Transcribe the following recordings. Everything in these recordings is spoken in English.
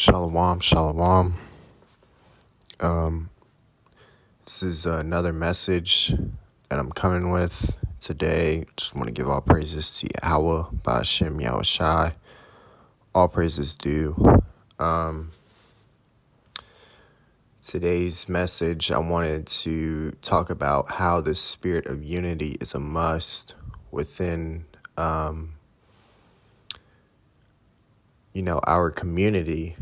Shalom, shalom. This is another message that I'm coming with today. Just want to give all praises to Yahweh, Ba'ashem, Yahushai. All praises due. Today's message, I wanted to talk about how the spirit of unity is a must within, our community.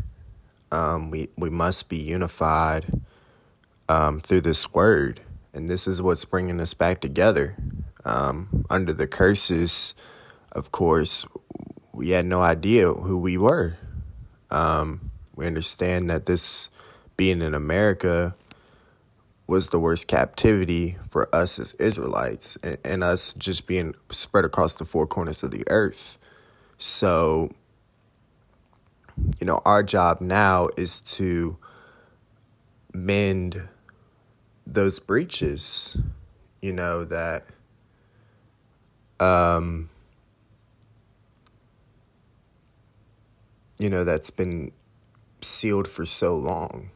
We must be unified through this word. And this is what's bringing us back together. Under the curses, of course, we had no idea who we were. We understand that this being in America was the worst captivity for us as Israelites and us just being spread across the four corners of the earth. So, our job now is to mend those breaches, that's been sealed for so long.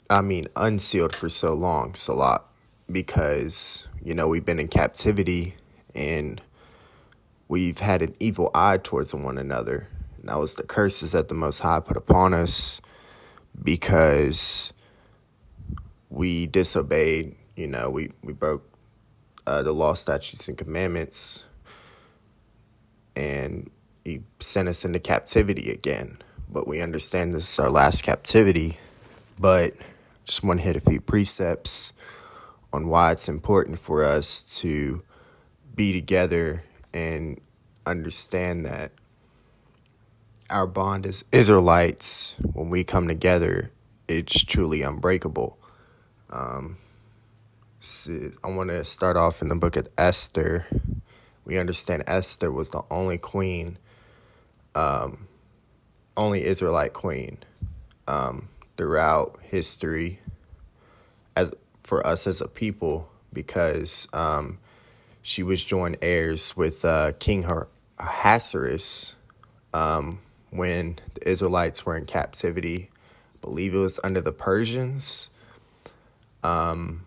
Unsealed for so long, Salat, because, we've been in captivity and we've had an evil eye towards one another. And that was the curses that the Most High put upon us because we disobeyed, we broke the law, statutes, and commandments, and he sent us into captivity again. But we understand this is our last captivity. But just want to hit a few precepts on why it's important for us to be together and understand that our bond as Israelites, when we come together, it's truly unbreakable. I want to start off in the book of Esther. We understand Esther was the only queen, only Israelite queen throughout history as for us as a people, because she was joint heirs with King Ahasuerus when the Israelites were in captivity. I believe it was under the Persians. So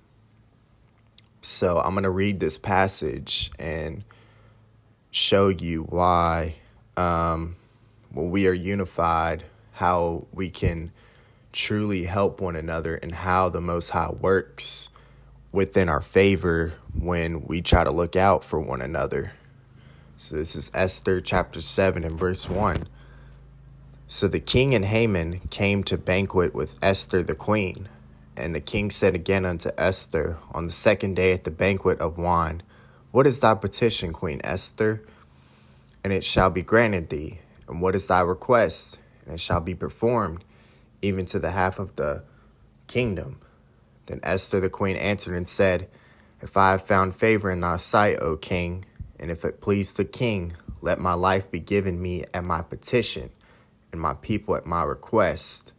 I'm going to read this passage and show you why when we are unified, how we can truly help one another and how the Most High works within our favor when we try to look out for one another. So this is Esther chapter 7 and verse 1. So the king and Haman came to banquet with Esther the queen. And the king said again unto Esther on the second day at the banquet of wine, What is thy petition, Queen Esther? And it shall be granted thee. And what is thy request? And it shall be performed, even to the half of the kingdom. Then Esther the queen answered and said, If I have found favor in thy sight, O king, and if it please the king, let my life be given me at my petition, and my people at my request.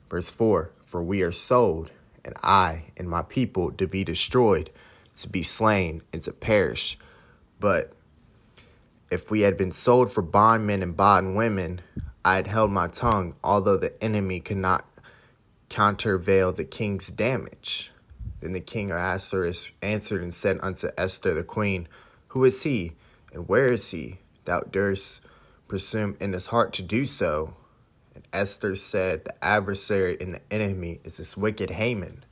Verse 4, For we are sold, and I and my people to be destroyed, to be slain, and to perish. But if we had been sold for bondmen and bondwomen, I had held my tongue, although the enemy could not countervail the king's damage. Then the king Ahasuerus answered and said unto Esther the queen, Who is he, and where is he? Thou durst presume in his heart to do so. And Esther said, The adversary and the enemy is this wicked Haman.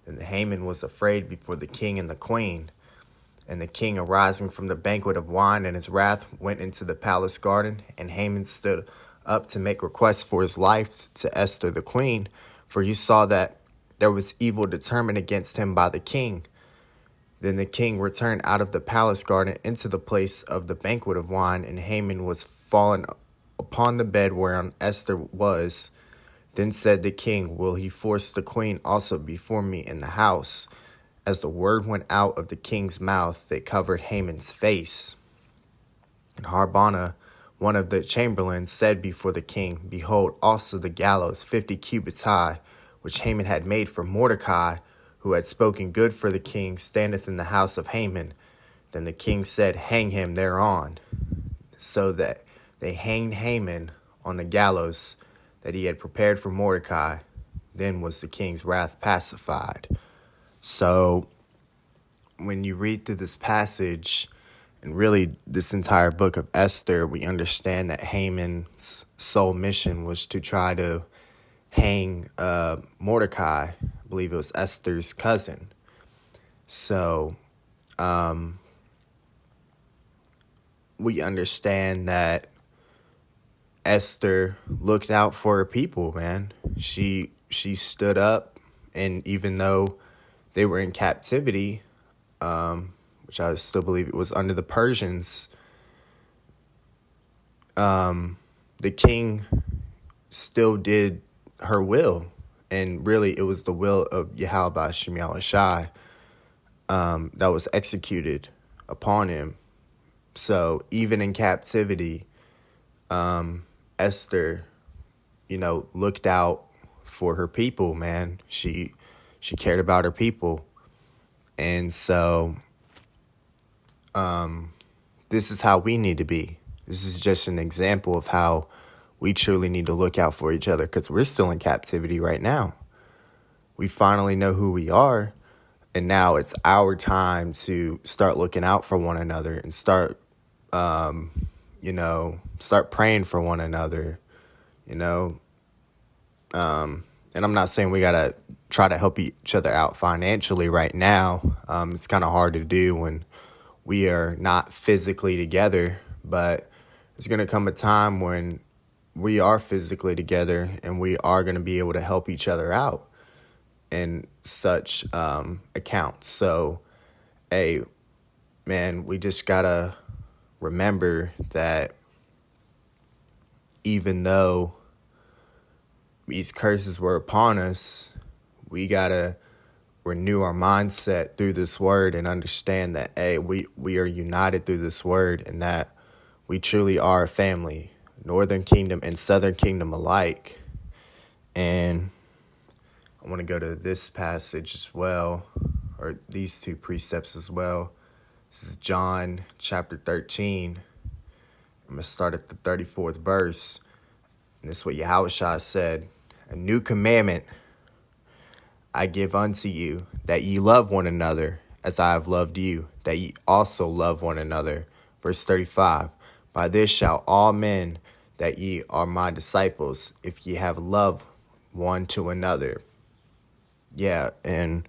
And the Haman was afraid before the king and the queen. And the king, arising from the banquet of wine in his wrath, went into the palace garden, and Haman stood up to make request for his life to Esther the queen, for he saw that there was evil determined against him by the king. Then the king returned out of the palace garden into the place of the banquet of wine, and Haman was fallen upon the bed whereon Esther was. Then said the king, Will he force the queen also before me in the house? As the word went out of the king's mouth, they covered Haman's face. And Harbona, one of the chamberlains, said before the king, Behold, also the gallows 50 cubits high, which Haman had made for Mordecai, who had spoken good for the king, standeth in the house of Haman. Then the king said, Hang him thereon. So that they hanged Haman on the gallows that he had prepared for Mordecai. Then was the king's wrath pacified. So when you read through this passage, and really this entire book of Esther, we understand that Haman's sole mission was to try to hang Mordecai. I believe it was Esther's cousin. So we understand that Esther looked out for her people, man. She stood up, and even though they were in captivity, which I still believe it was under the Persians, the king still did her will. And really, it was the will of Yasharahla that was executed upon him. So even in captivity, Esther, looked out for her people, man. She cared about her people. And so this is how we need to be. This is just an example of how we truly need to look out for each other, because we're still in captivity right now. We finally know who we are, and now it's our time to start looking out for one another and start praying for one another, and I'm not saying we got to try to help each other out financially right now. It's kind of hard to do when we are not physically together, but there's going to come a time when we are physically together and we are going to be able to help each other out in such accounts. So, hey, man, we just got to remember that even though these curses were upon us, we got to renew our mindset through this word and understand that, hey, we are united through this word, and that we truly are a family, Northern Kingdom and Southern Kingdom alike. And I want to go to this passage as well, or these two precepts as well. This is John chapter 13. I'm going to start at the 34th verse. And this is what Yahushua said: "A new commandment I give unto you, that ye love one another as I have loved you, that ye also love one another." Verse 35, "By this shall all men that ye are my disciples, if ye have love one to another." Yeah, and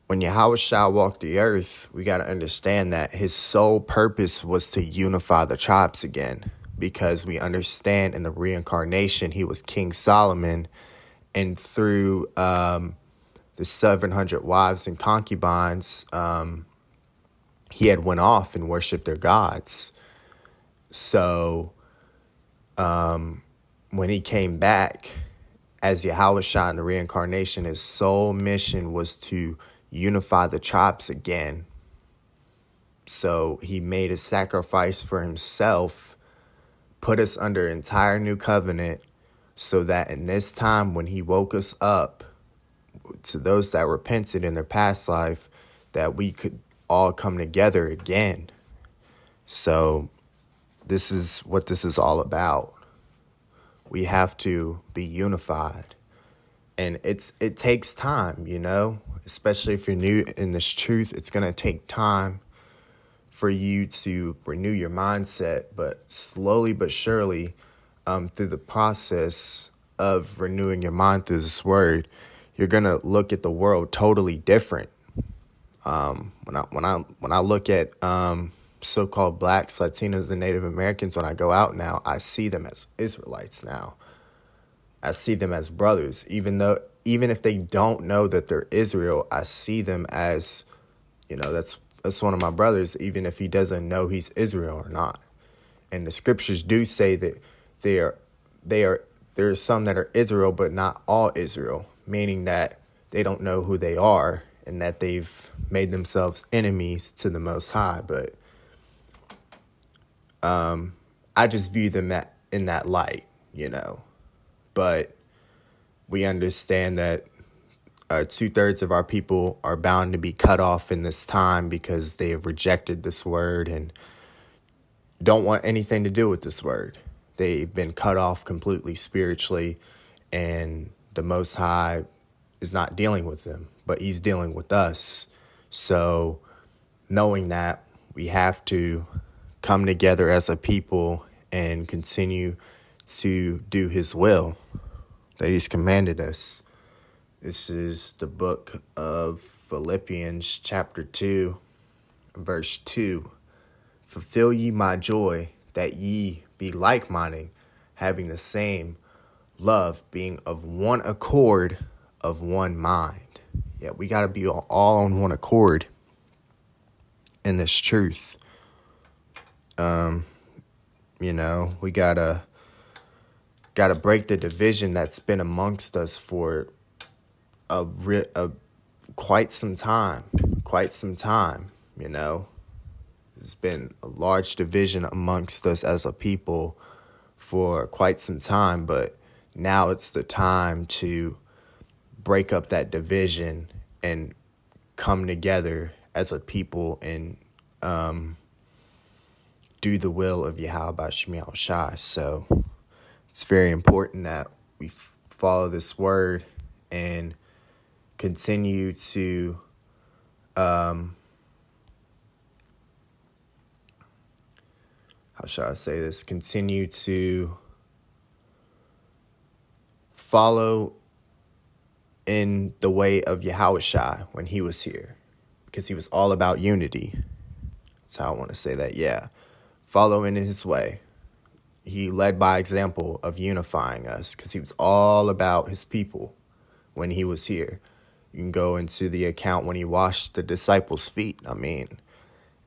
when Yahushua walked the earth, we got to understand that his sole purpose was to unify the tribes again, because we understand in the reincarnation he was King Solomon, and through the 700 wives and concubines, he had went off and worshipped their gods. So when he came back as Yahushua in the reincarnation, his sole mission was to unify the tribes again. So he made a sacrifice for himself, put us under entire new covenant, so that in this time when he woke us up, to those that repented in their past life, that we could all come together again. So this is what this is all about. We have to be unified. And it takes time, especially if you're new in this truth. It's going to take time for you to renew your mindset, but slowly but surely, through the process of renewing your mind through this word, you're going to look at the world totally different. When I look at so-called blacks, Latinos, and Native Americans, when I go out now, I see them as Israelites now. I see them as brothers, even if they don't know that they're Israel. I see them as, that's one of my brothers, even if he doesn't know he's Israel or not. And the scriptures do say that there are some that are Israel, but not all Israel, meaning that they don't know who they are and that they've made themselves enemies to the Most High. But I just view them in that light, But we understand that 2/3 of our people are bound to be cut off in this time because they have rejected this word and don't want anything to do with this word. They've been cut off completely spiritually, and the Most High is not dealing with them, but he's dealing with us. So knowing that, we have to come together as a people and continue to do his will that he's commanded us. This is the book of Philippians chapter 2, verse 2. Fulfill ye my joy, that ye be like-minded, having the same love, being of one accord, of one mind. Yeah, we got to be all on one accord in this truth. We gotta break the division that's been amongst us for quite some time. There's been a large division amongst us as a people for quite some time, but now it's the time to break up that division and come together as a people and do the will of Yasharahla. So it's very important that we follow this word and continue to continue to follow in the way of Yahushua when he was here, because he was all about unity. That's how I want to say that. Yeah. Follow in his way. He led by example of unifying us, because he was all about his people when he was here. You can go into the account when he washed the disciples' feet.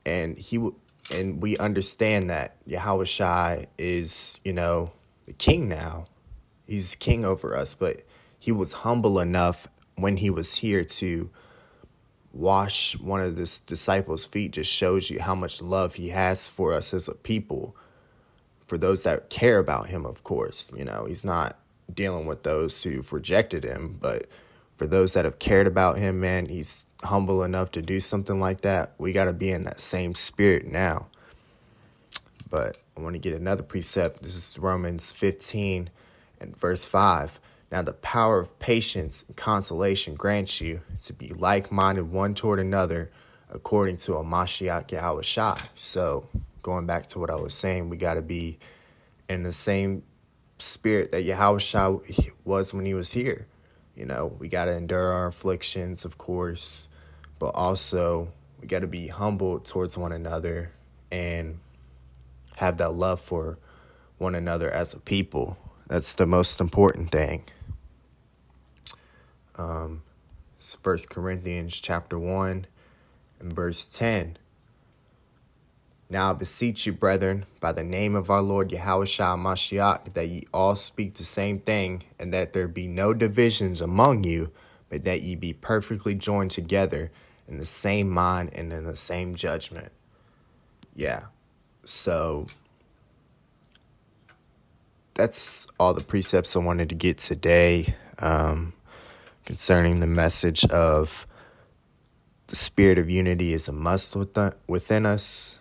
And we understand that Yahushua is, the king now. He's king over us, but he was humble enough when he was here to wash one of the disciples' feet. Just shows you how much love he has for us as a people, for those that care about him, of course. He's not dealing with those who've rejected him, but for those that have cared about him, man, he's humble enough to do something like that. We got to be in that same spirit now. But I want to get another precept. This is Romans 15 and verse 5. Now the power of patience and consolation grants you to be like-minded one toward another, according to a Mashiach Yahushua. So going back to what I was saying, we got to be in the same spirit that Yahushua was when he was here. We got to endure our afflictions, of course, but also we got to be humble towards one another and have that love for one another as a people. That's the most important thing. It's 1 Corinthians chapter 1 and verse 10. Now I beseech you, brethren, by the name of our Lord Yahushua Mashiach, that ye all speak the same thing, and that there be no divisions among you, but that ye be perfectly joined together in the same mind and in the same judgment. Yeah, so that's all the precepts I wanted to get today concerning the message of the spirit of unity is a must within us.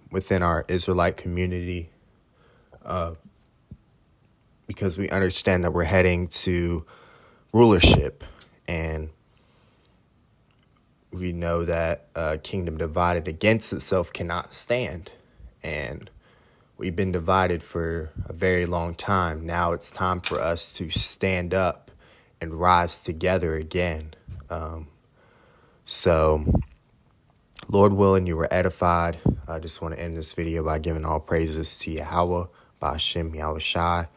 Within our Israelite community, because we understand that we're heading to rulership, and we know that a kingdom divided against itself cannot stand, and we've been divided for a very long time. Now it's time for us to stand up and rise together again. So Lord willing, you were edified. I just want to end this video by giving all praises to Yahweh, Ba'ashem Yahushai.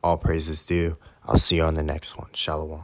All praises due. I'll see you on the next one. Shalom.